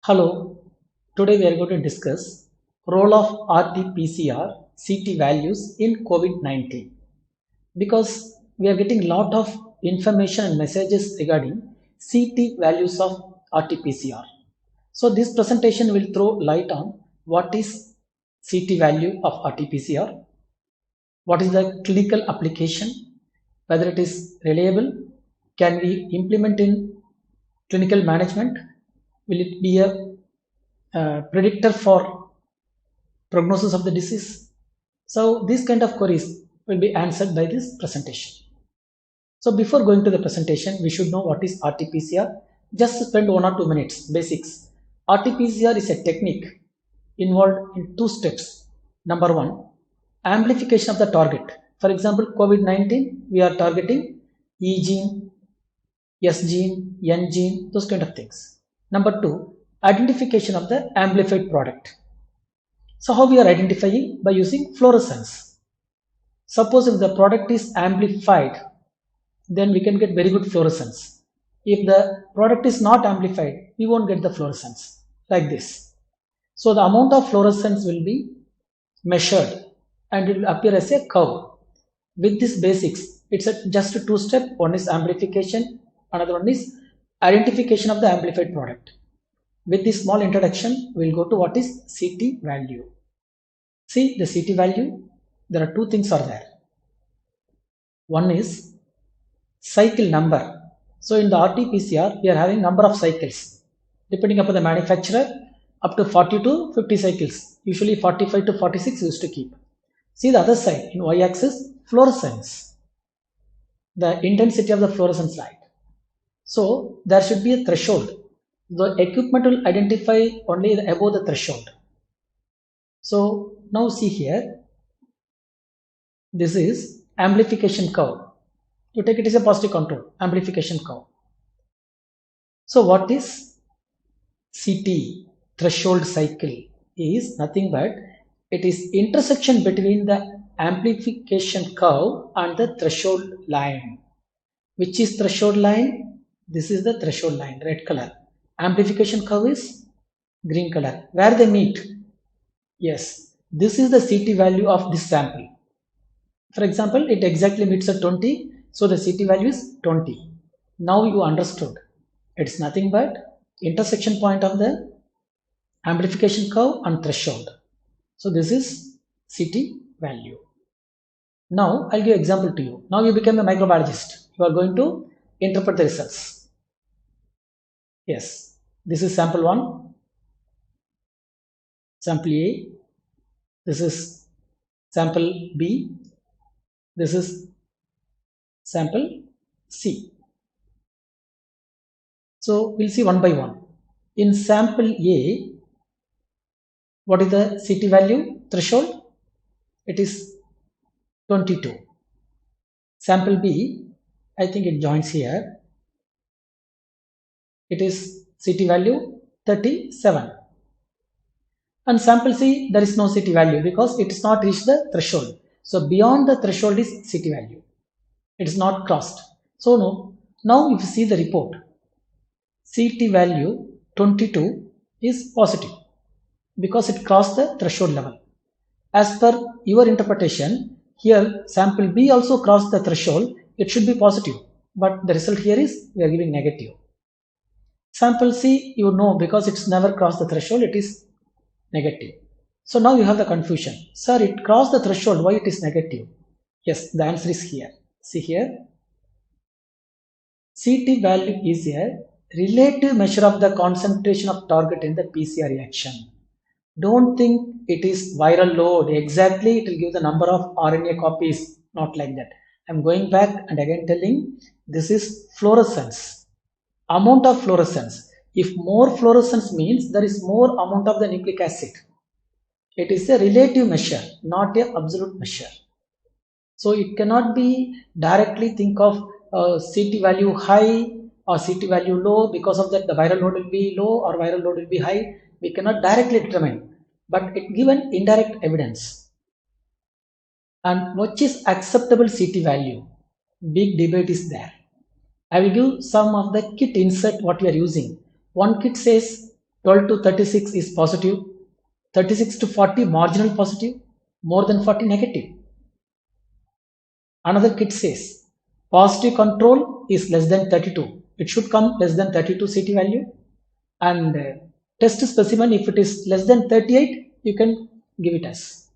Hello, today we are going to discuss role of RT-PCR CT values in COVID-19 because we are getting lot of information and messages regarding CT values of RT-PCR. So this presentation will throw light on what is CT value of RT-PCR, what is the clinical application, whether it is reliable, can we implement in clinical management, will it be a predictor for prognosis of the disease. So these kind of queries will be answered by this presentation. So before going to the presentation, we should know what is RT-PCR. Just spend 1 or 2 minutes, basics. RT-PCR is a technique involved in two steps. Number one, amplification of the target. For example, COVID-19, we are targeting E gene, S gene, N gene, those kind of things. Number two, identification of the amplified product. So how we are identifying? By using fluorescence. Suppose if the product is amplified, then we can get very good fluorescence. If the product is not amplified, we won't get the fluorescence like this. So the amount of fluorescence will be measured and it will appear as a curve. With this basics, it's just a two-step. One is amplification, another one is identification of the amplified product. With this small introduction, we'll go to what is CT value. See the CT value, there are two things are there. One is cycle number. So in the RT-PCR, we are having number of cycles. Depending upon the manufacturer, up to 40 to 50 cycles. Usually 45 to 46 used to keep. See the other side, in y-axis, fluorescence. The intensity of the fluorescence light. So there should be a threshold. The equipment will identify only above the threshold. So now see here, this is amplification curve. You take it as a positive control, amplification curve. So what is CT threshold cycle is nothing but it is intersection between the amplification curve and the threshold line. Which is threshold line? This is the threshold line, red color. Amplification curve is green color. Where they meet? Yes, this is the CT value of this sample. For example, it exactly meets at 20, so the CT value is 20. Now you understood. It's nothing but intersection point of the amplification curve and threshold. So this is CT value. Now I'll give example to you. Now you become a microbiologist. You are going to interpret the results. Yes, this is sample 1, sample A, this is sample B, this is sample C. So we'll see one by one. In sample A, what is the CT value threshold? It is 22. Sample B, I think it joins here. It is CT value 37. And sample C, there is no CT value because it is not reached the threshold. So beyond the threshold is CT value. It is not crossed. So no. Now if you see the report, CT value 22 is positive because it crossed the threshold level. As per your interpretation, here sample B also crossed the threshold. It should be positive, but the result here is we are giving negative. Sample C, you know, because it's never crossed the threshold, it is negative. So now you have the confusion. Sir, it crossed the threshold, why it is negative? Yes, the answer is here. See here. CT value is a relative measure of the concentration of target in the PCR reaction. Don't think it is viral load. Exactly, it will give the number of RNA copies. Not like that. I'm going back and again telling this is fluorescence. Amount of fluorescence. If more fluorescence means there is more amount of the nucleic acid. It is a relative measure, not an absolute measure. So it cannot be directly think of CT value high or CT value low. Because of that the viral load will be low or viral load will be high. We cannot directly determine, but it given indirect evidence. And what is acceptable CT value? Big debate is there. I will give some of the kit insert what we are using. One kit says 12 to 36 is positive, 36 to 40 marginal positive, more than 40 negative. Another kit says positive control is less than 32. It should come less than 32 CT value, and test specimen, if it is less than 38, you can give it as.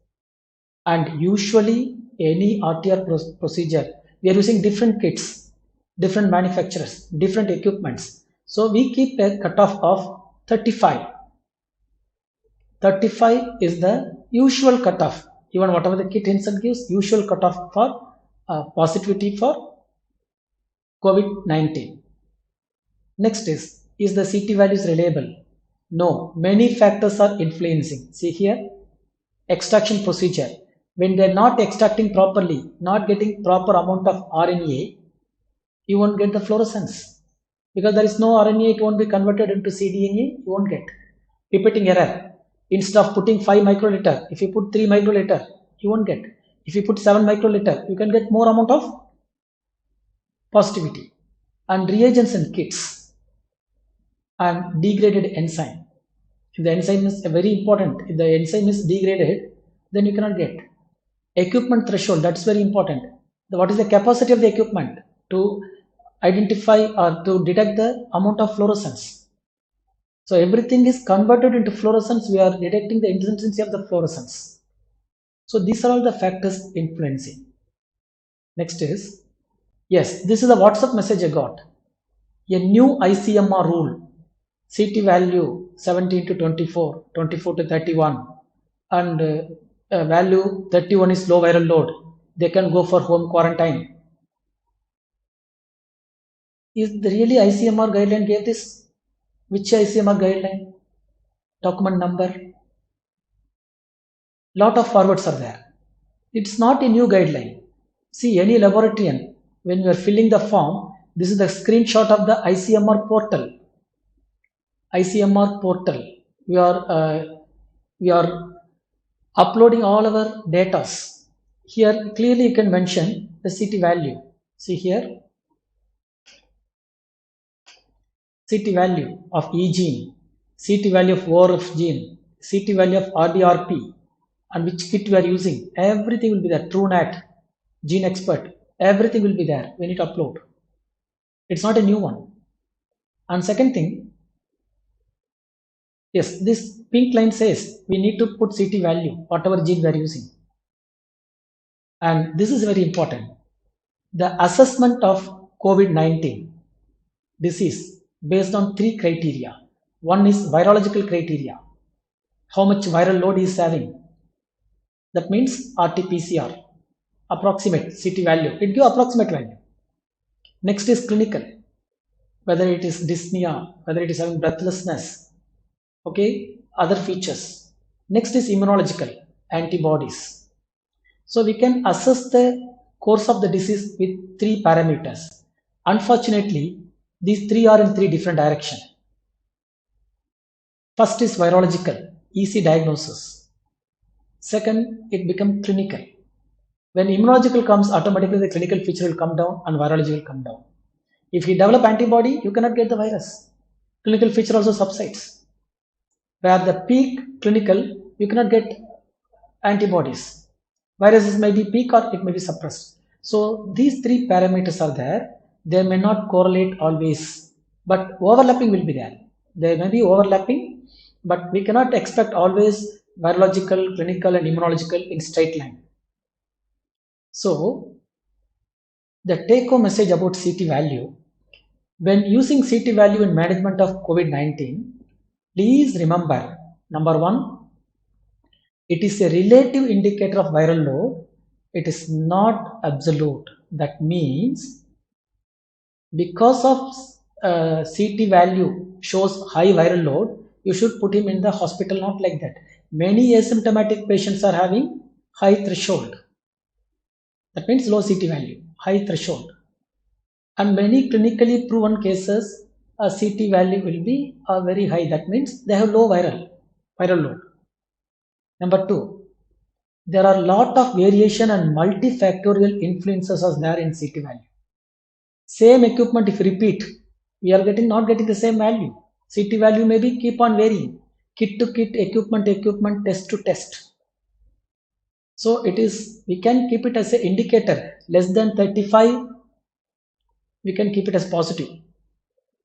And usually any RTR procedure, we are using different kits, different manufacturers, different equipments. So we keep a cutoff of 35. 35 is the usual cutoff. Even whatever the kit insert gives, usual cutoff for positivity for COVID-19. Next is the CT values reliable? No, many factors are influencing. See here, extraction procedure. When they're not extracting properly, not getting proper amount of RNA, you won't get the fluorescence. Because there is no RNA, it won't be converted into cDNA, you won't get. Pipetting error. Instead of putting 5 microliter, if you put 3 microliter, you won't get. If you put 7 microliter, you can get more amount of positivity. And reagents and kits. And degraded enzyme. If the enzyme is very important, if the enzyme is degraded, then you cannot get. Equipment threshold, that's very important. What is the capacity of the equipment to identify or to detect the amount of fluorescence? So everything is converted into fluorescence, we are detecting the intensity of the fluorescence. So these are all the factors influencing. Next is, yes, this is a WhatsApp message I got. A new ICMR rule, CT value 17 to 24, 24 to 31, and value 31 is low viral load. They can go for home quarantine. Is the really ICMR guideline gave this? Which ICMR guideline? Document number? Lot of forwards are there. It's not a new guideline. See, any laboratorian, when you are filling the form, this is the screenshot of the ICMR portal. ICMR portal. We are uploading all our data. Here clearly you can mention the CT value. See here, CT value of E gene, CT value of ORF gene, CT value of RDRP, and which kit we are using. Everything will be there. TrueNat, Gene Expert, everything will be there when it upload. It's not a new one. And second thing, yes, this pink line says we need to put CT value, whatever gene we are using. And this is very important. The assessment of COVID-19 disease based on 3 criteria. One is virological criteria. How much viral load is having. That means RT-PCR, approximate CT value. It gives approximate value. Next is clinical. Whether it is dyspnea, whether it is having breathlessness, okay, other features. Next is immunological, antibodies. So we can assess the course of the disease with 3 parameters. Unfortunately, these 3 are in 3 different directions. First is virological, easy diagnosis. Second, it becomes clinical. When immunological comes, automatically the clinical feature will come down and virology will come down. If you develop antibody, you cannot get the virus. Clinical feature also subsides. Where the peak clinical, you cannot get antibodies. Viruses may be peak or it may be suppressed. So these 3 parameters are there. They may not correlate always, but overlapping will be there. There may be overlapping, but we cannot expect always virological, clinical and immunological in straight line. So the take home message about CT value, when using CT value in management of COVID-19, please remember, number 1, it is a relative indicator of viral load. It is not absolute. That means because of CT value shows high viral load, you should put him in the hospital, not like that. Many asymptomatic patients are having high threshold. That means low CT value, high threshold. And many clinically proven cases, a CT value will be very high. That means they have low viral load. Number 2, there are a lot of variation and multifactorial influences are there in CT value. Same equipment, if you repeat, we are not getting the same value. CT value may be keep on varying, kit to kit, equipment to equipment, test to test. So it is, we can keep it as an indicator. Less than 35, we can keep it as positive.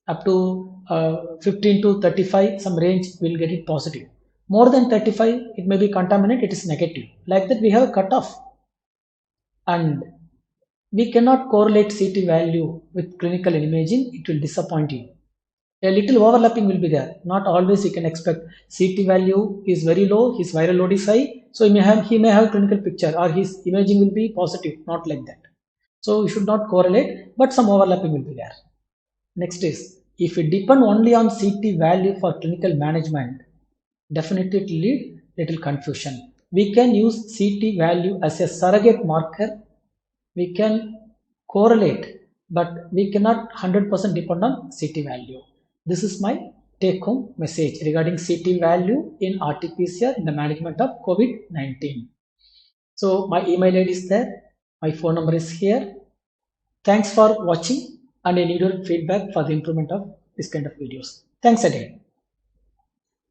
Up to 15 to 35, some range will get it positive. More than 35, it may be contaminant, it is negative. Like that, we have a cutoff. And we cannot correlate CT value with clinical imaging, it will disappoint you. A little overlapping will be there. Not always you can expect CT value is very low, his viral load is high, so he may have clinical picture or his imaging will be positive, not like that. So you should not correlate, but some overlapping will be there. Next is, if we depend only on CT value for clinical management, definitely it will lead little confusion. We can use CT value as a surrogate marker. We can correlate, but we cannot 100% depend on CT value. This is my take home message regarding CT value in RT-PCR in the management of COVID-19. So my email ID is there, my phone number is here. Thanks for watching, and I need your feedback for the improvement of this kind of videos. Thanks again.